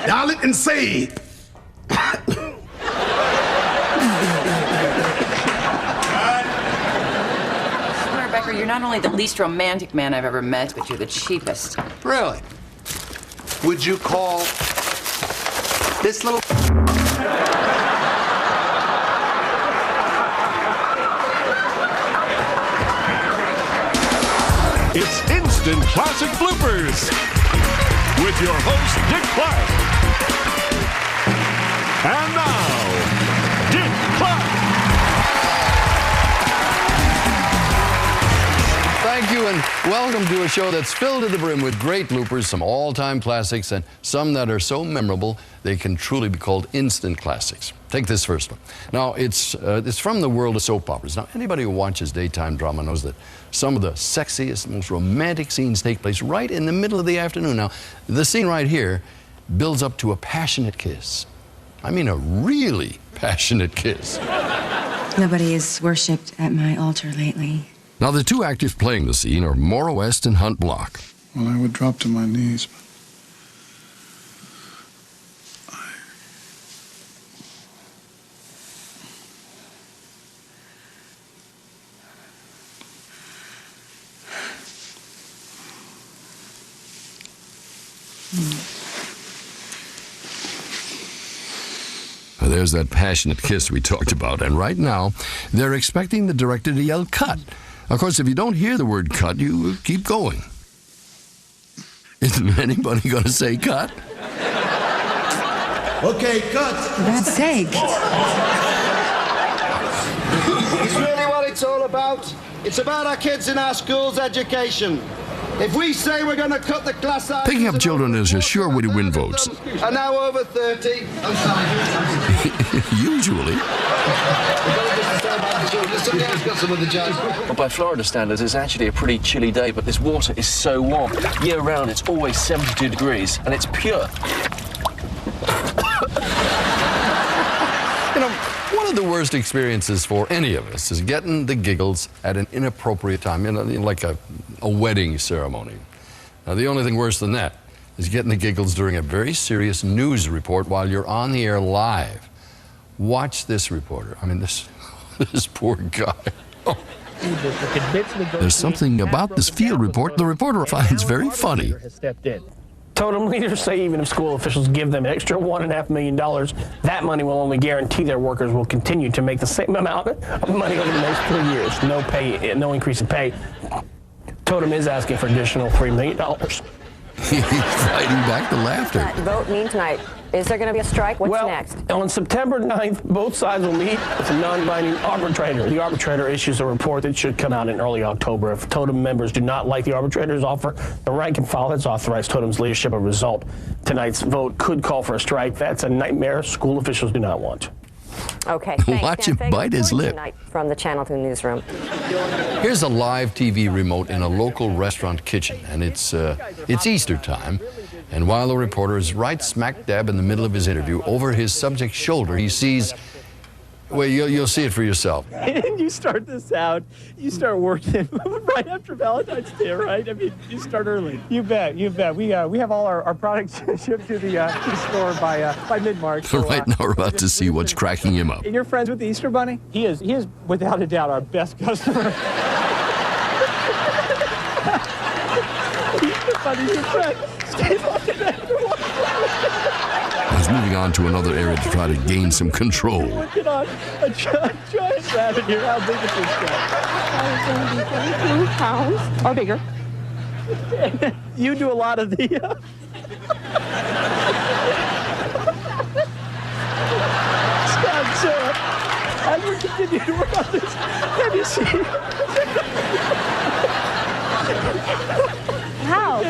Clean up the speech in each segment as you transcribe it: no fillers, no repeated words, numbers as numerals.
Dial it and say. Becker, you're not only the least romantic man I've ever met, but you're the cheapest. Really? Would you call this little... It's Instant Classic Bloopers with your host, Dick Clark. And now, Dick Clark. Thank you and welcome to a show that's filled to the brim with great bloopers, some all-time classics, and some that are so memorable they can truly be called instant classics. Take this first one. Now, it's from the world of soap operas. Now, anybody who watches daytime drama knows that some of the sexiest, most romantic scenes take place right in the middle of the afternoon. Now, the scene right here builds up to a passionate kiss. I mean, a really passionate kiss. Nobody is worshipped at my altar lately. Now, the two actors playing the scene are Maura West and Hunt Block. Well, I would drop to my knees, but There's that passionate kiss we talked about, and right now, they're expecting the director to yell, "Cut!" Of course, if you don't hear the word cut, you keep going. Isn't anybody going to say cut? Okay, cut. For God's sake. It's really what it's all about. It's about our kids in our schools' education. If we say we're going to cut the class size... Picking up children is a sure way to win votes. Are now over 30. Usually. Well, by Florida standards, it's actually a pretty chilly day, but this water is so warm. Year-round, it's always 72 degrees, and it's pure. You know, one of the worst experiences for any of us is getting the giggles at an inappropriate time, you know, like a wedding ceremony. Now, the only thing worse than that is getting the giggles during a very serious news report while you're on the air live. Watch this reporter. I mean, this poor guy. Oh. There's something about this field report the reporter finds very funny. Totem leaders say even if school officials give them an extra $1.5 million, that money will only guarantee their workers will continue to make the same amount of money over the next 3 years. No pay, no increase in pay. Totem is asking for additional $3 million. He's fighting back the laughter. What does that vote mean tonight? Is there going to be a strike? What's next? On September 9th, both sides will meet with a non-binding arbitrator. The arbitrator issues a report that should come out in early October. If Totem members do not like the arbitrator's offer, the rank and file has authorized Totem's leadership a result. Tonight's vote could call for a strike. That's a nightmare school officials do not want. Okay, thanks. Watch him bite his lip. From the Channel 2 newsroom. Here's a live TV remote in a local restaurant kitchen, and it's Easter time. And while the reporter is right smack dab in the middle of his interview, over his subject's shoulder, he sees, well, you'll see it for yourself. And you start this out, you start working right after Valentine's Day, right? I mean, you start early. You bet, you bet. We have all our products shipped to the store by mid-March. So, right now we're about to see what's cracking him up. And you're friends with the Easter Bunny? He is without a doubt our best customer. Easter Bunny's your friend. Stay looking after one. He's moving on to another area to try to gain some control. Working on a giant rabbit here. How big is this guy? 22 pounds or bigger. You do a lot of the... Scott, Sarah, as we continue to work on this, have you seen... How?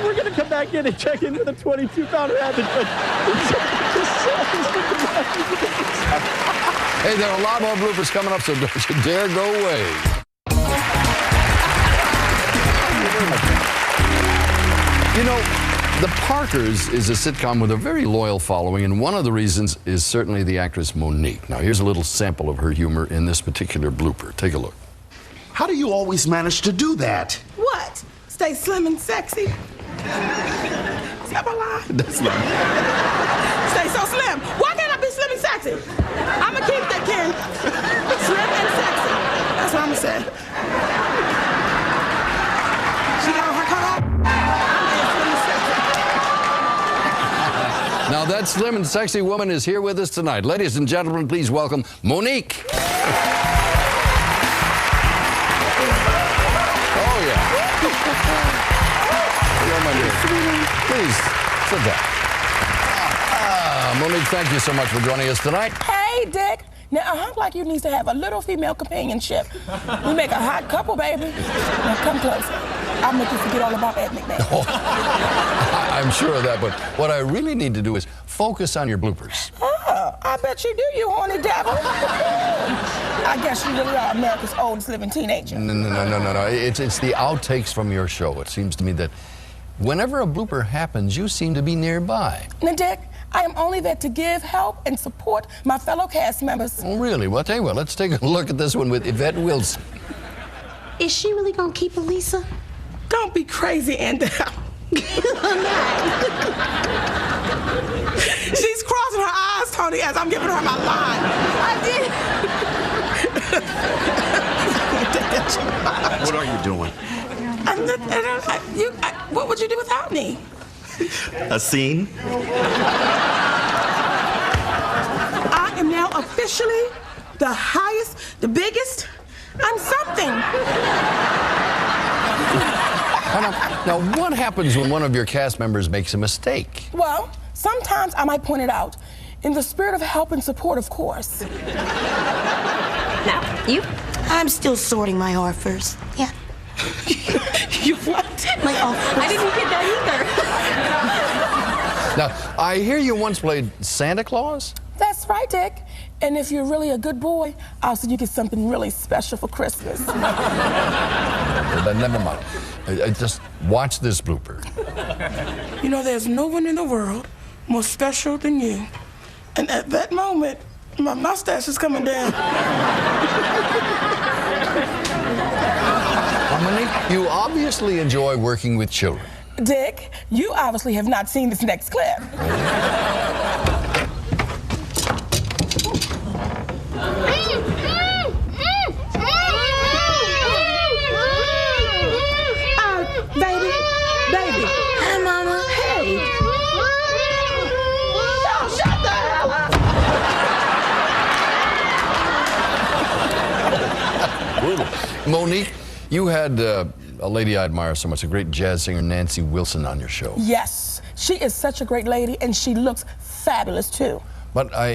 We're going to come back in and check in with a 22-pound rabbit, but... Hey, there are a lot more bloopers coming up, so don't you dare go away. You know, The Parkers is a sitcom with a very loyal following, and one of the reasons is certainly the actress Monique. Now, here's a little sample of her humor in this particular blooper. Take a look. How do you always manage to do that? What? Stay slim and sexy? tell my lie? That's not. Stay so slim. Why can't I be slim and sexy? I'ma keep that, Ken. Slim and sexy. That's what I'ma say. She got her cut off. Now that slim and sexy woman is here with us tonight. Ladies and gentlemen, please welcome Monique. Oh, yeah. Hello, my dear. Please, sit down. Monique, thank you so much for joining us tonight. Hey, Dick. Now, a hunk like you needs to have a little female companionship. We make a hot couple, baby. Now, come closer. I'll make you forget all about Ed McMahon. Oh, I'm sure of that, but what I really need to do is focus on your bloopers. Oh, I bet you do, you horny devil. I guess you really are America's oldest living teenager. No. It's the outtakes from your show. It seems to me that whenever a blooper happens, you seem to be nearby. Now, Dick, I am only there to give help and support my fellow cast members. Oh, really? Well, I'll tell you what, let's take a look at this one with Yvette Wilson. Is she really gonna keep Elisa? Don't be crazy, and She's crossing her eyes, Tony, as I'm giving her my line. I did. What are you doing? What would you do without me? A scene? I am now officially the highest, the biggest. I'm something. Now, what happens when one of your cast members makes a mistake? Well, sometimes I might point it out. In the spirit of help and support, of course. Now, you? I'm still sorting my offers. Yeah. You what? My offers. I didn't get that either. Now, I hear you once played Santa Claus? That's right, Dick. And if you're really a good boy, I'll see you get something really special for Christmas. But never mind. Just watch this blooper. You know, there's no one in the world more special than you. And at that moment, my mustache is coming down. Monique, you obviously enjoy working with children. Dick, you obviously have not seen this next clip. Baby. Hi, Mama. Hey. Oh, shut the hell up. Monique, you had a lady I admire so much, a great jazz singer, Nancy Wilson, on your show. Yes, she is such a great lady, and she looks fabulous, too. But I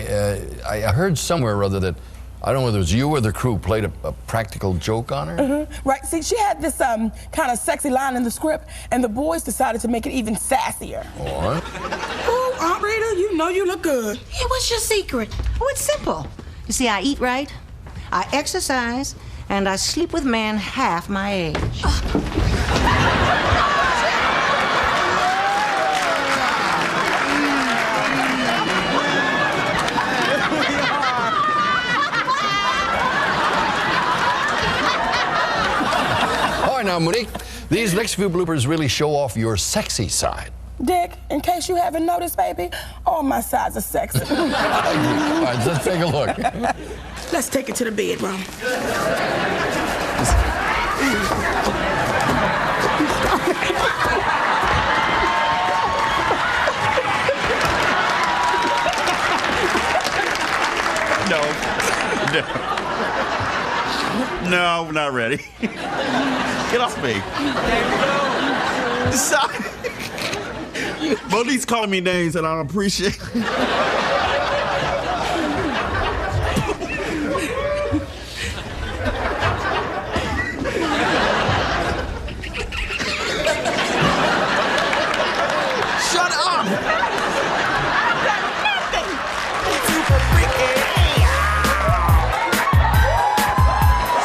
heard somewhere or other that, I don't know whether it was you or the crew, played a practical joke on her? Mm-hmm. Right, see, she had this kind of sexy line in the script, and the boys decided to make it even sassier. What? Oh, Aunt Rita, you know you look good. Yeah, what's your secret? Oh, it's simple. You see, I eat right, I exercise, and I sleep with men half my age. All right, now, Monique, these next few bloopers really show off your sexy side. Dick, in case you haven't noticed, baby, all my sides are sexy. All right, let's take a look. Let's take it to the bedroom. No, we're not ready. Get off me. Stop. Monique's calling me names and I don't appreciate it. Shut up! I've done nothing! Super freaky!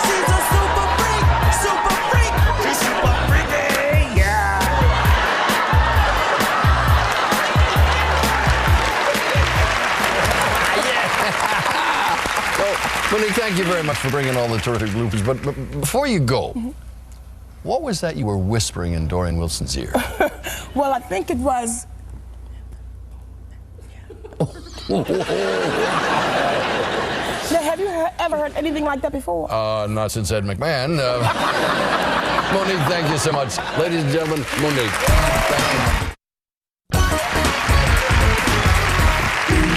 She's a super freak! Super freak! She's super freaky! Yeah! Well, Monique, thank you very much for bringing all the terrific bloopers. But before you go, what was that you were whispering in Dorian Wilson's ear? Well, I think it was, Now, have you ever heard anything like that before? Not since Ed McMahon. Monique, thank you so much. Ladies and gentlemen, Monique. Thank you.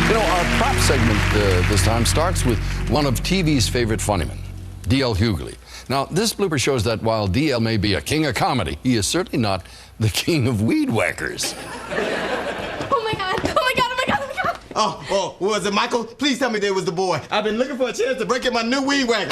You know, our prop segment this time starts with one of TV's favorite funnymen, D.L. Hughley. Now, this blooper shows that while D.L. may be a king of comedy, he is certainly not the king of weed whackers. Oh, was it Michael? Please tell me they was the boy. I've been looking for a chance to break in my new weed whacker.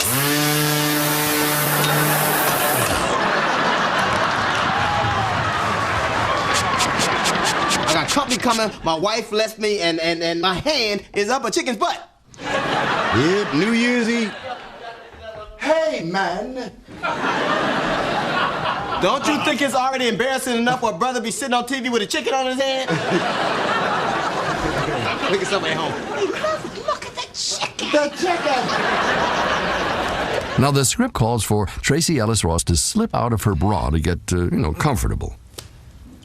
I got company coming. My wife left me, and my hand is up a chicken's butt. Yep, New Year's Eve. Hey, man. Don't you think it's already embarrassing enough for a brother be sitting on TV with a chicken on his head? Look at somebody home. Look at the chicken. The chicken. Now, the script calls for Tracy Ellis Ross to slip out of her bra to get, comfortable.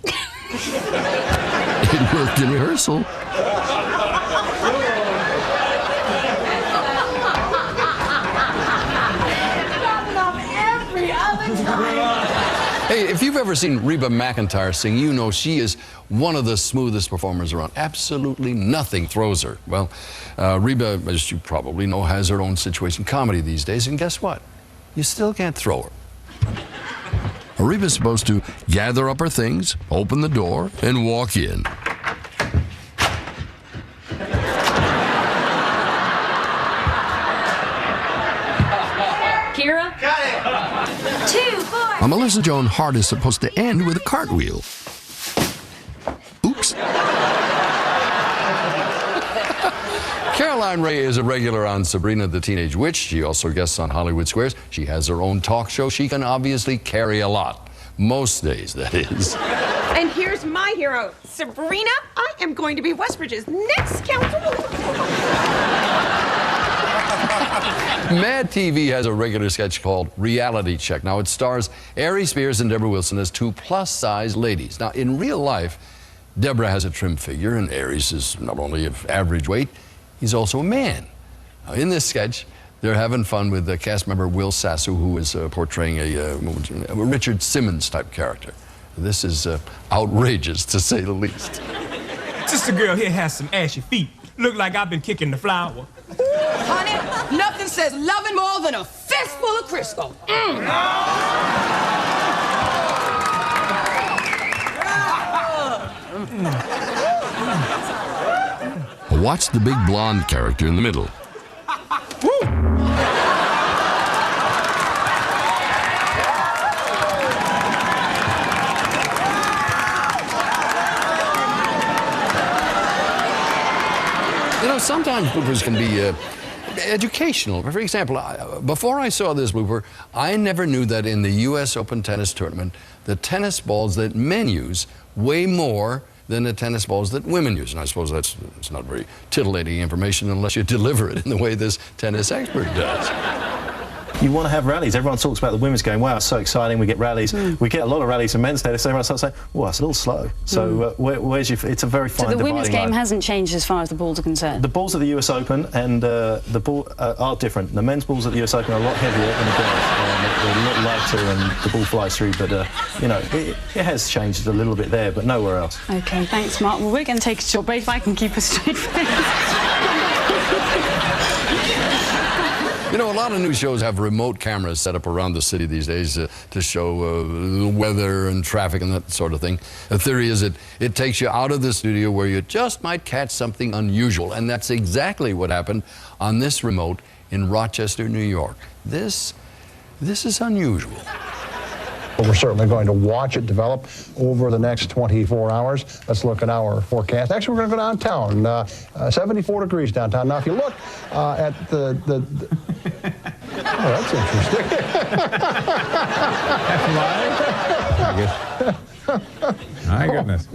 It worked in rehearsal. Hey, if you've ever seen Reba McEntire sing, you know she is one of the smoothest performers around. Absolutely nothing throws her. Well, Reba, as you probably know, has her own situation comedy these days, and guess what? You still can't throw her. Reba's supposed to gather up her things, open the door, and walk in. Kira? Got it. 2, 4. A Melissa Joan Hart is supposed to end with a cartwheel. Oops. Caroline Rhea is a regular on Sabrina the Teenage Witch. She also guests on Hollywood Squares. She has her own talk show. She can obviously carry a lot. Most days, that is. And here's my hero, Sabrina. I am going to be Westbridge's next councilwoman. Mad TV has a regular sketch called Reality Check. Now, it stars Ari Spears and Deborah Wilson as two plus-size ladies. Now, in real life, Deborah has a trim figure, and Aries is not only of average weight, he's also a man. Now, in this sketch, they're having fun with the cast member Will Sasso, who is portraying a Richard Simmons-type character. This is outrageous, to say the least. Sister girl here has some ashy feet. Look like I've been kicking the flower. Honey, nothing says loving more than a fistful of Crisco. Watch the big blonde character in the middle. You know, sometimes bloopers can be educational. For example, before I saw this blooper, I never knew that in the U.S. Open tennis tournament, the tennis balls that men use weigh more than the tennis balls that women use. And I suppose it's not very titillating information unless you deliver it in the way this tennis expert does. You want to have rallies. Everyone talks about the women's game. Wow, it's so exciting. We get rallies. We get a lot of rallies in men's tennis. Everyone starts saying, well, it's a little slow. So where's your... It's a very fine So the women's game line. hasn't changed as far as the balls are concerned? The balls at the US Open and the ball are different. The men's balls at the US Open are a lot heavier than the girls. They're a lot lighter and the ball flies through. But, you know, it has changed a little bit there, but nowhere else. OK, thanks, Mark. Well, we're going to take a short break if I can keep a straight face. You know, a lot of news shows have remote cameras set up around the city these days to show the weather and traffic and that sort of thing. The theory is that it takes you out of the studio where you just might catch something unusual. And that's exactly what happened on this remote in Rochester, New York. This is unusual. We're certainly going to watch it develop over the next 24 hours. Let's look at our forecast. Actually, we're going to go downtown. 74 degrees downtown. Now, if you look at the oh, that's interesting. My goodness.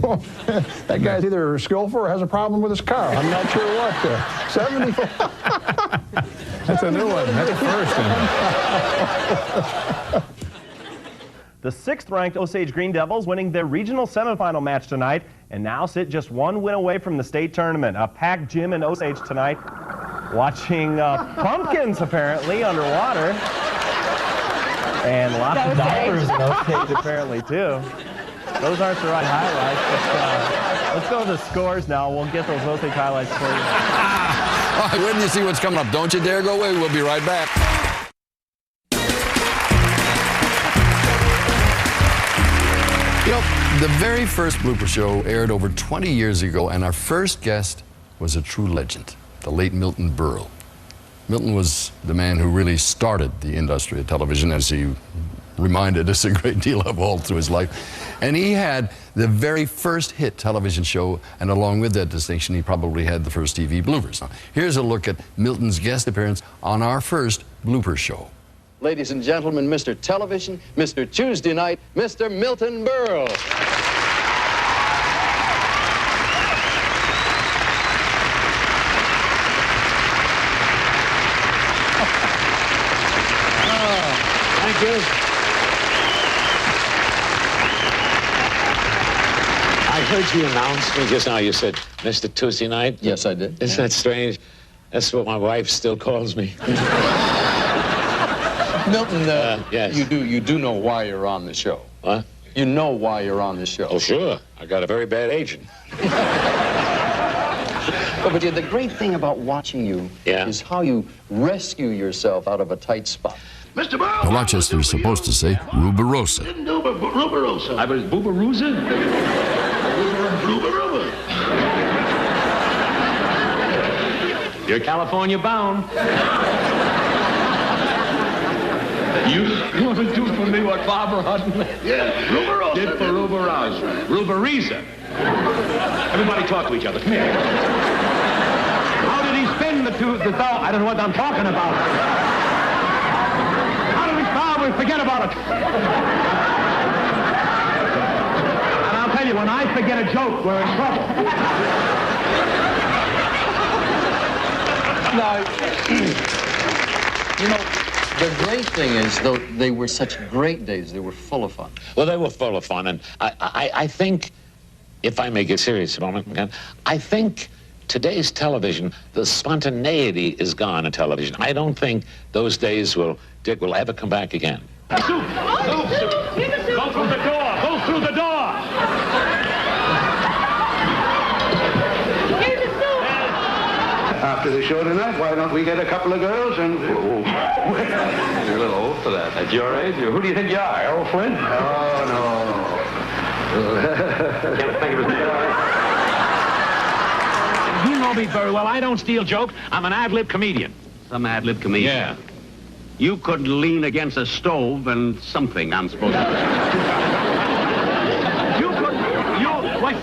That guy's either skillful or has a problem with his car. I'm not sure what. 74. That's a new one. That's a first. The 6th-ranked Osage Green Devils winning their regional semifinal match tonight and now sit just one win away from the state tournament. A packed gym in Osage tonight, watching pumpkins apparently underwater. And lots of divers in Osage apparently too. Those aren't the right highlights, but let's go to the scores now. We'll get those Osage highlights for you. All right, when you see what's coming up, don't you dare go away. We'll be right back. You know, the very first Blooper Show aired over 20 years ago, and our first guest was a true legend, the late Milton Berle. Milton was the man who really started the industry of television, as he reminded us a great deal of all through his life. And he had the very first hit television show, and along with that distinction, he probably had the first TV bloopers. Now, here's a look at Milton's guest appearance on our first Blooper Show. Ladies and gentlemen, Mr. Television, Mr. Tuesday Night, Mr. Milton Berle. Thank you. I heard you announce me just now. You said, Mr. Tuesday Night? Yes, I did. Isn't that strange? That's what my wife still calls me. Milton, yes. you do know why you're on the show. What? You know why you're on the show. Oh, sure. I got a very bad agent. But the great thing about watching you is how you rescue yourself out of a tight spot. Mr. Berle! The Rochester is supposed to say Ruberosa. Ruberosa. I was Boobarosa? Boobarosa. You're California bound. You want to do for me what Barbara Hutton did for Ruberosa. Ruberiza. Everybody talk to each other. Come here. How did he spin the thought? I don't know what I'm talking about. How did he start? Forget about it. And I'll tell you, when I forget a joke, we're in trouble. Now, you know, the great thing is, though, they were such great days. They were full of fun. Well, they were full of fun, and I think, if I may get serious a moment again, I think today's television, the spontaneity is gone in television. I don't think those days will ever come back again. Go through the door! Go through the door! After the show tonight, why don't we get a couple of girls and... You're a little old for that. At your age, who do you think you are, Errol Flynn? Oh, no. Can't think of his name. You know me very well. I don't steal jokes. I'm an ad-lib comedian. Some ad-lib comedian? Yeah. You could lean against a stove and something, I'm supposed to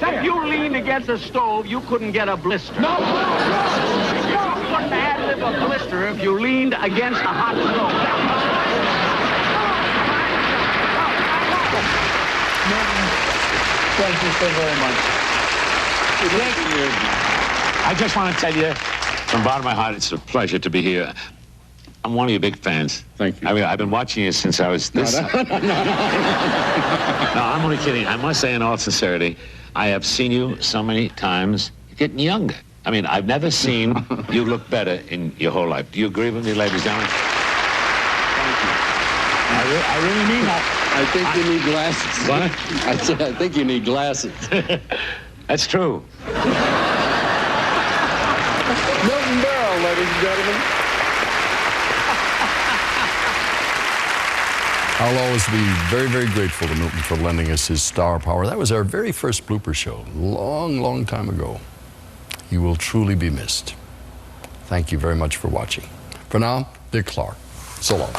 If you leaned against a stove, you couldn't get a blister. No! You couldn't ad-lib a blister if you leaned against a hot stove. Thank you so very much. Thank you. I just want to tell you, from the bottom of my heart, it's a pleasure to be here. I'm one of your big fans. Thank you. I mean, I've been watching you since I was this... No, I'm only kidding. I must say in all sincerity, I have seen you so many times. You're getting younger. I mean, I've never seen you look better in your whole life. Do you agree with me, ladies and gentlemen? Thank you. I really mean that. I think you need glasses. What? I said, I think you need glasses. That's true. Milton Berle, ladies and gentlemen. I'll always be very, very grateful to Milton for lending us his star power. That was our very first Blooper Show, long, long time ago. He will truly be missed. Thank you very much for watching. For now, Dick Clark. So long.